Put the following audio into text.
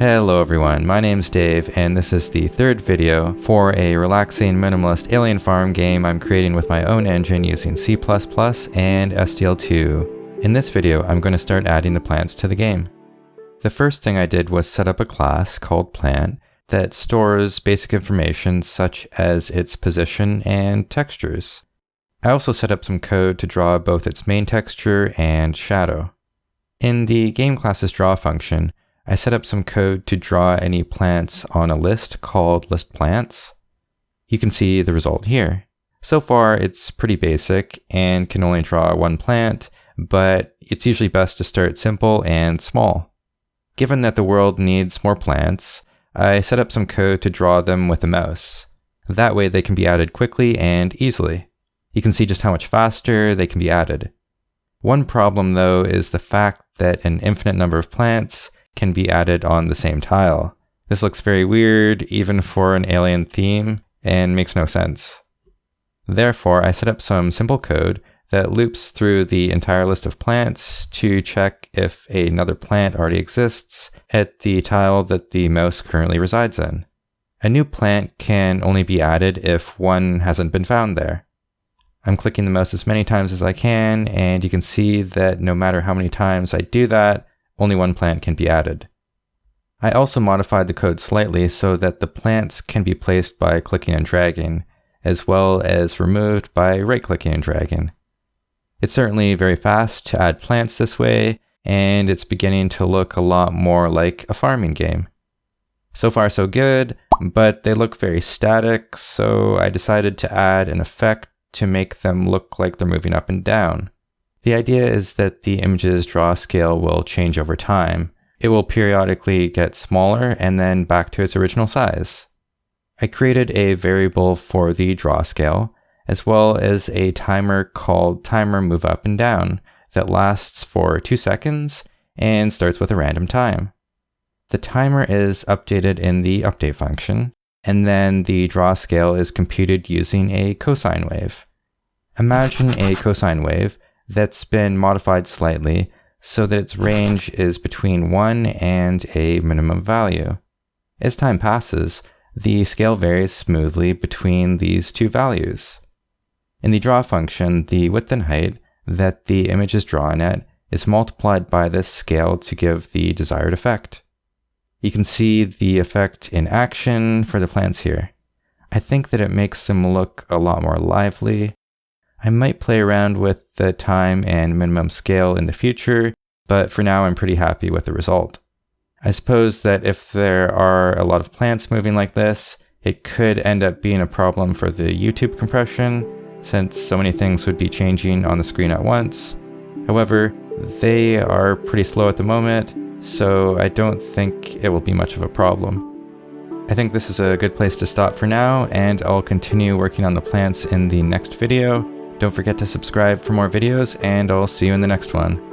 Hello everyone, my name's Dave, and this is the third video for a relaxing minimalist alien farm game I'm creating with my own engine using C++ and SDL2. In this video, I'm going to start adding the plants to the game. The first thing I did was set up a class called plant that stores basic information such as its position and textures. I also set up some code to draw both its main texture and shadow. In the game class's draw function, I set up some code to draw any plants on a list called listPlants. You can see the result here. So far, it's pretty basic and can only draw one plant, but it's usually best to start simple and small. Given that the world needs more plants, I set up some code to draw them with a mouse. That way they can be added quickly and easily. You can see just how much faster they can be added. One problem though is the fact that an infinite number of plants can be added on the same tile. This looks very weird even for an alien theme and makes no sense. Therefore, I set up some simple code that loops through the entire list of plants to check if another plant already exists at the tile that the mouse currently resides in. A new plant can only be added if one hasn't been found there. I'm clicking the mouse as many times as I can, and you can see that no matter how many times I do that, only one plant can be added. I also modified the code slightly so that the plants can be placed by clicking and dragging, as well as removed by right-clicking and dragging. It's certainly very fast to add plants this way, and it's beginning to look a lot more like a farming game. So far so good, but they look very static, so I decided to add an effect to make them look like they're moving up and down. The idea is that the image's draw scale will change over time. It will periodically get smaller and then back to its original size. I created a variable for the draw scale, as well as a timer called timer move up and down that lasts for 2 seconds and starts with a random time. The timer is updated in the update function, and then the draw scale is computed using a cosine wave. Imagine a cosine wave that's been modified slightly so that its range is between 1 and a minimum value. As time passes, the scale varies smoothly between these two values. In the draw function, the width and height that the image is drawn at is multiplied by this scale to give the desired effect. You can see the effect in action for the plants here. I think that it makes them look a lot more lively. I might play around with the time and minimum scale in the future, but for now I'm pretty happy with the result. I suppose that if there are a lot of plants moving like this, it could end up being a problem for the YouTube compression, since so many things would be changing on the screen at once. However, they are pretty slow at the moment, so I don't think it will be much of a problem. I think this is a good place to stop for now, and I'll continue working on the plants in the next video. Don't forget to subscribe for more videos, and I'll see you in the next one.